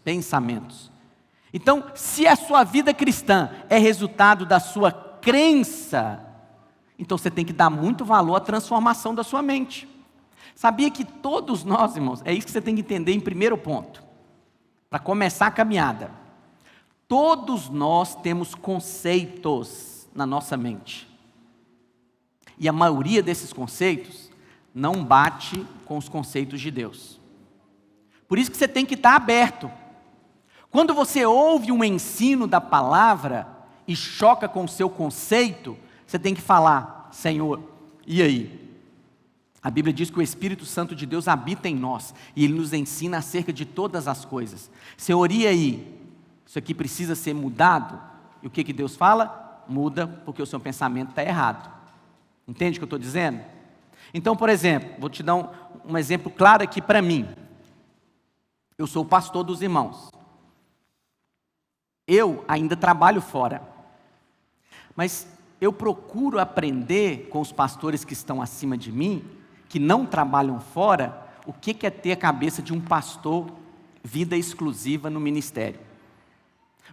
pensamentos. Então, se a sua vida cristã é resultado da sua crença, então você tem que dar muito valor à transformação da sua mente. Sabia que todos nós, irmãos, é isso que você tem que entender em primeiro ponto, para começar a caminhada. Todos nós temos conceitos na nossa mente. E a maioria desses conceitos não bate com os conceitos de Deus. Por isso que você tem que estar aberto. Quando você ouve um ensino da palavra e choca com o seu conceito, você tem que falar: Senhor, e aí? A Bíblia diz que o Espírito Santo de Deus habita em nós e Ele nos ensina acerca de todas as coisas. Senhor, e aí? Isso aqui precisa ser mudado? E o que Deus fala? Muda, porque o seu pensamento está errado. Entende o que eu estou dizendo? Então, por exemplo, vou te dar um exemplo claro aqui para mim. Eu sou o pastor dos irmãos. Eu ainda trabalho fora. Mas eu procuro aprender com os pastores que estão acima de mim, que não trabalham fora, o que é ter a cabeça de um pastor, vida exclusiva no ministério.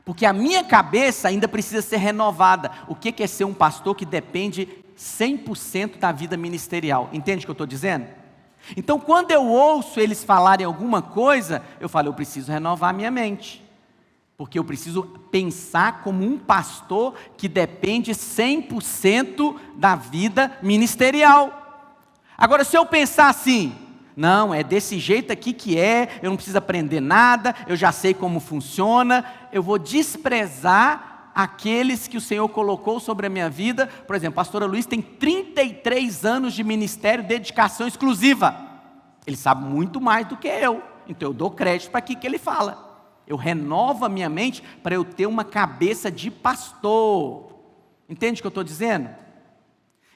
Porque a minha cabeça ainda precisa ser renovada. O que é ser um pastor que depende 100% da vida ministerial? Entende o que eu estou dizendo? Então, quando eu ouço eles falarem alguma coisa, eu falo: eu preciso renovar a minha mente. Porque eu preciso pensar como um pastor que depende 100% da vida ministerial. Agora, se eu pensar assim: não, é desse jeito aqui que é, eu não preciso aprender nada, eu já sei como funciona, eu vou desprezar aqueles que o Senhor colocou sobre a minha vida. Por exemplo, a pastora Luiz tem 33 anos de ministério, dedicação exclusiva. Ele sabe muito mais do que eu, então eu dou crédito para aquilo que ele fala. Eu renovo a minha mente para eu ter uma cabeça de pastor. Entende o que eu estou dizendo?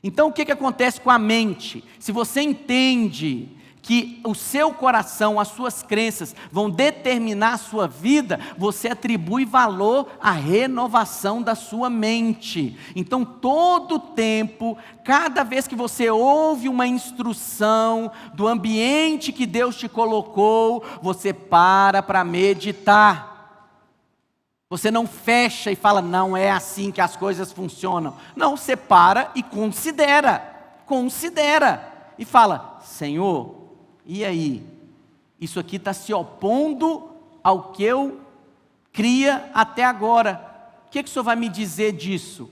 Então o que acontece com a mente? Se você entende que o seu coração, as suas crenças vão determinar a sua vida, você atribui valor à renovação da sua mente. Então todo tempo, cada vez que você ouve uma instrução do ambiente que Deus te colocou, você para meditar. Você não fecha e fala: não é assim que as coisas funcionam. Não, você para e considera e fala: Senhor, e aí? Isso aqui está se opondo ao que eu cria até agora. O que o Senhor vai me dizer disso?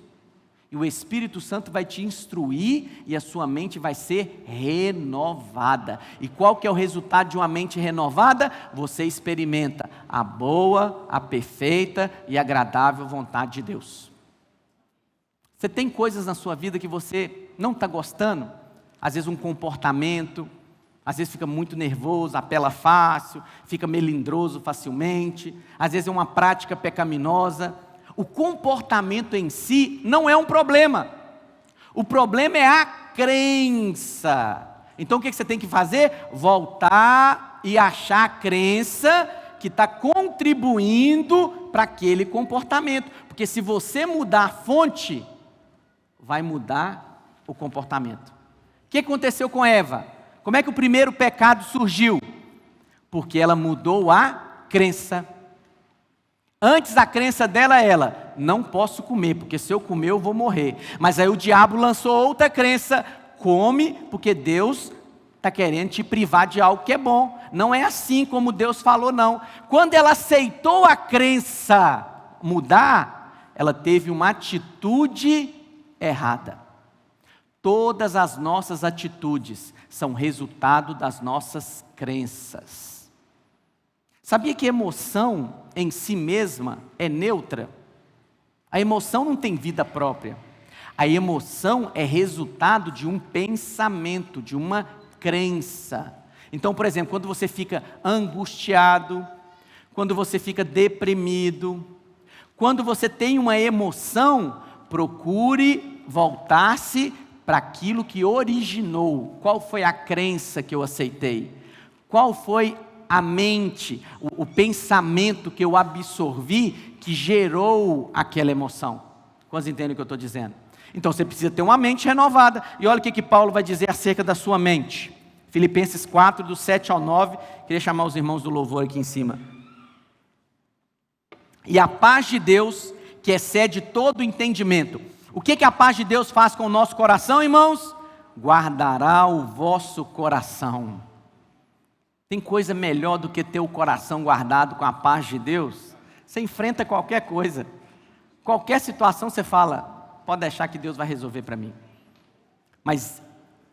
E o Espírito Santo vai te instruir e a sua mente vai ser renovada. E qual que é o resultado de uma mente renovada? Você experimenta a boa, a perfeita e agradável vontade de Deus. Você tem coisas na sua vida que você não está gostando? Às vezes um comportamento, às vezes fica muito nervoso, apela fácil, fica melindroso facilmente, às vezes é uma prática pecaminosa. O comportamento em si não é um problema. O problema é a crença. Então o que você tem que fazer? Voltar e achar a crença que está contribuindo para aquele comportamento. Porque se você mudar a fonte, vai mudar o comportamento. O que aconteceu com Eva? Como é que o primeiro pecado surgiu? Porque ela mudou a crença. Antes a crença dela era: não posso comer, porque se eu comer eu vou morrer. Mas aí o diabo lançou outra crença: come, porque Deus está querendo te privar de algo que é bom. Não é assim como Deus falou, não. Quando ela aceitou a crença mudar, ela teve uma atitude errada. Todas as nossas atitudes são resultado das nossas crenças. Sabia que emoção em si mesma é neutra? A emoção não tem vida própria. A emoção é resultado de um pensamento, de uma crença. Então, por exemplo, quando você fica angustiado, quando você fica deprimido, quando você tem uma emoção, procure voltar-se para aquilo que originou. Qual foi a crença que eu aceitei? Qual foi a mente, o pensamento que eu absorvi que gerou aquela emoção? Quantos entendem o que eu estou dizendo? Então você precisa ter uma mente renovada. E olha o que Paulo vai dizer acerca da sua mente. Filipenses 4, do 7 ao 9. Queria chamar os irmãos do louvor aqui em cima. E a paz de Deus, que excede todo o entendimento. O que a paz de Deus faz com o nosso coração, irmãos? guardará o vosso coração. Tem coisa melhor do que ter o coração guardado com a paz de Deus? Você enfrenta qualquer coisa, qualquer situação você fala, pode deixar que Deus vai resolver para mim. Mas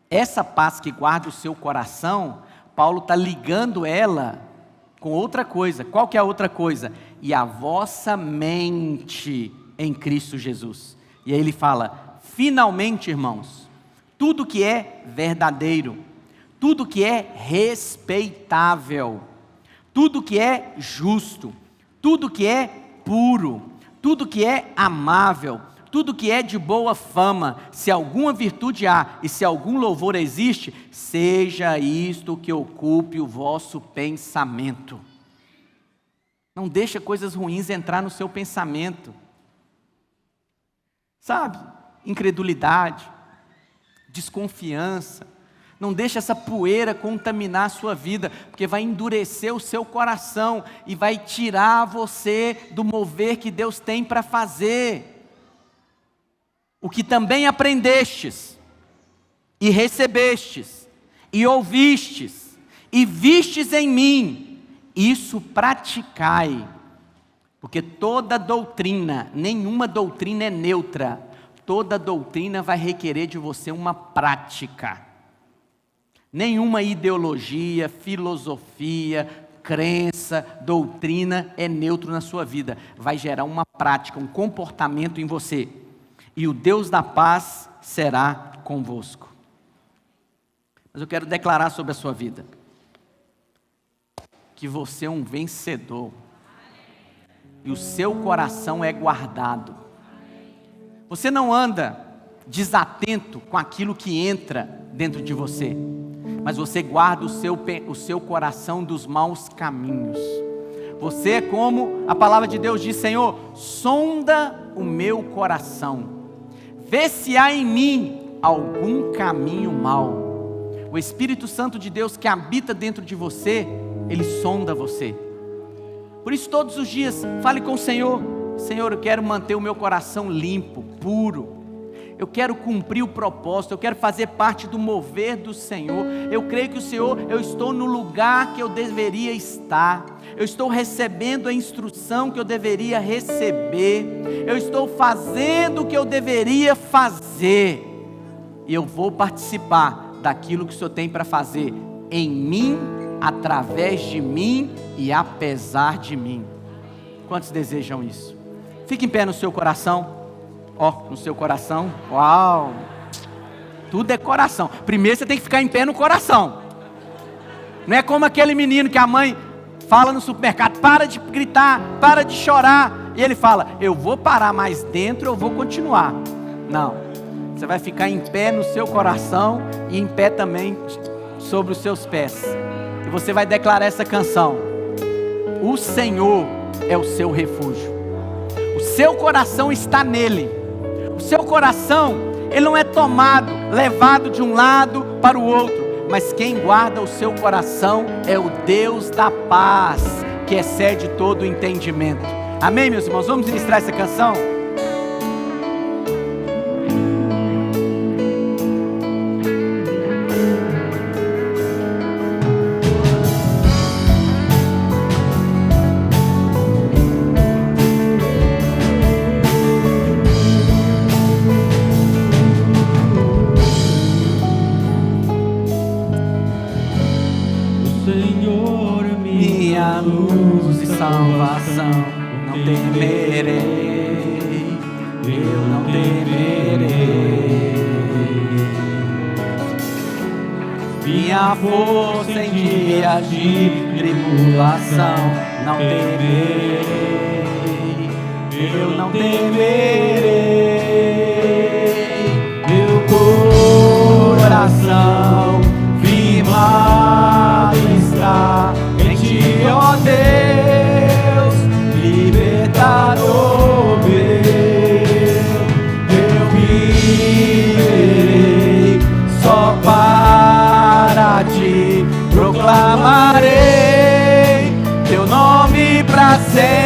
essa paz que guarda o seu coração, Paulo está ligando ela com outra coisa. Qual que é a outra coisa? E a vossa mente em Cristo Jesus. E aí ele fala, finalmente, irmãos, tudo que é verdadeiro, tudo que é respeitável, tudo que é justo, tudo que é puro, tudo que é amável, tudo que é de boa fama, se alguma virtude há e se algum louvor existe, seja isto que ocupe o vosso pensamento. Não deixa coisas ruins entrar no seu pensamento. Sabe? Incredulidade, desconfiança. Não deixa essa poeira contaminar a sua vida, porque vai endurecer o seu coração e vai tirar você do mover que Deus tem para fazer. O que também aprendestes, e recebestes, e ouvistes, e vistes em mim, isso praticai. Porque toda doutrina, nenhuma doutrina é neutra, toda doutrina vai requerer de você uma prática. Nenhuma ideologia, filosofia, crença, doutrina é neutro na sua vida. Vai gerar uma prática, um comportamento em você. E o Deus da paz será convosco. Mas eu quero declarar sobre a sua vida que você é um vencedor. E o seu coração é guardado. Você não anda desatento com aquilo que entra dentro de você, mas você guarda o seu coração dos maus caminhos. Você é como a palavra de Deus diz, Senhor, sonda o meu coração, vê se há em mim algum caminho mau. O Espírito Santo de Deus que habita dentro de você, ele sonda você. Por isso todos os dias fale com o Senhor, Senhor, eu quero manter o meu coração limpo, puro. Eu quero cumprir o propósito, eu quero fazer parte do mover do Senhor. Eu creio que o Senhor, eu estou no lugar que eu deveria estar. Eu estou recebendo a instrução que eu deveria receber. Eu estou fazendo o que eu deveria fazer. E eu vou participar daquilo que o Senhor tem para fazer em mim, através de mim e apesar de mim. Quantos desejam isso? Fique em pé no seu coração. No seu coração. Uau! Tudo é coração. Primeiro você tem que ficar em pé no coração. Não é como aquele menino que a mãe fala no supermercado, para de gritar, para de chorar. E ele fala, eu vou parar, mas dentro eu vou continuar. Não. Você vai ficar em pé no seu coração e em pé também sobre os seus pés. E você vai declarar essa canção. O Senhor é o seu refúgio. O seu coração está nele. O seu coração, ele não é tomado, levado de um lado para o outro, mas quem guarda o seu coração é o Deus da paz, que excede todo o entendimento. Amém, meus irmãos? Vamos ministrar essa canção? Salvação, não temerei, eu não temerei. Minha força em dias de tribulação, não temerei, eu não temerei. Meu coração firmado está em ti, ó Deus, libertador meu. Eu viverei só para ti, proclamarei teu nome para sempre.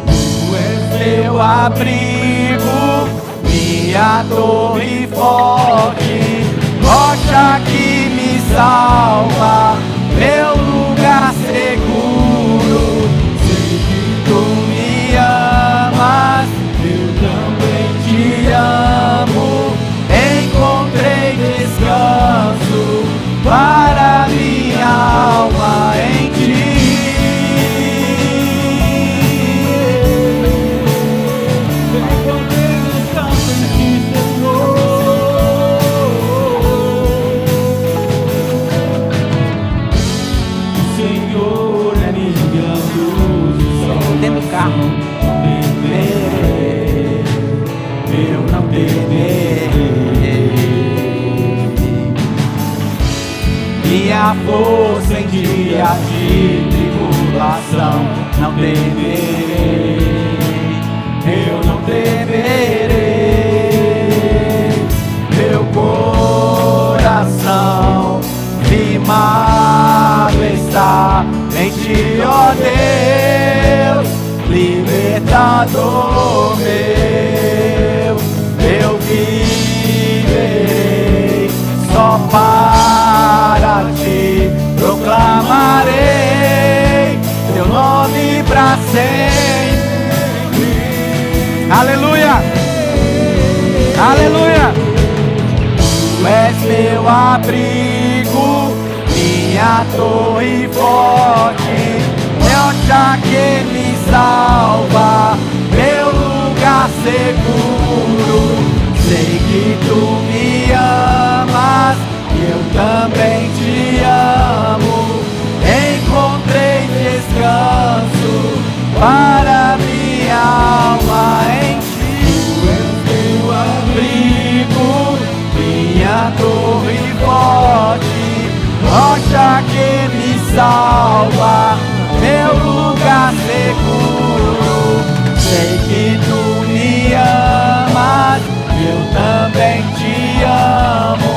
Tu és meu abrigo, minha torre forte, rocha que me salva, meu lugar seguro. Sei que tu me amas, eu também te amo. Encontrei descanso para minha alma em ti. Eu não temerei. Minha força em dia de tribulação, não temerei. Eu não temerei. Meu coração firmado está em ti, ó Deus, libertador meu, eu viverei, só para ti proclamarei teu nome pra sempre. Aleluia, aleluia. Tu és meu abrigo, minha torre forte, rocha que me salva, meu lugar seguro. Sei que tu me amas, eu também te amo. Encontrei descanso para minha alma em ti. Tu és meu abrigo, minha torre forte, rocha que me salva, meu lugar seguro. Sei que tu me amas, eu também te amo.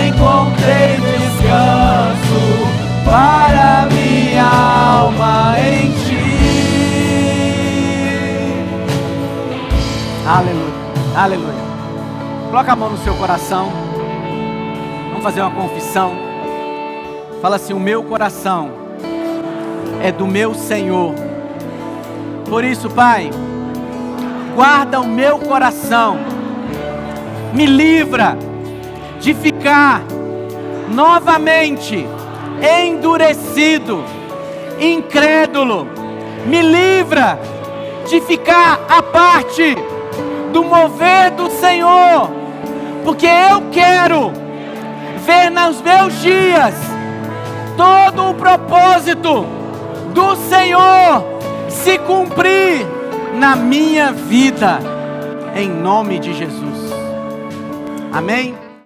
Encontrei descanso para minha alma em ti. Aleluia, aleluia. Coloca a mão no seu coração. Vamos fazer uma confissão. Fala assim: o meu coração é do meu Senhor. Por isso, Pai, guarda o meu coração, me livra de ficar novamente endurecido, incrédulo, me livra de ficar à parte do mover do Senhor, porque eu quero ver nos meus dias todo o propósito do Senhor se cumprir na minha vida, em nome de Jesus. Amém?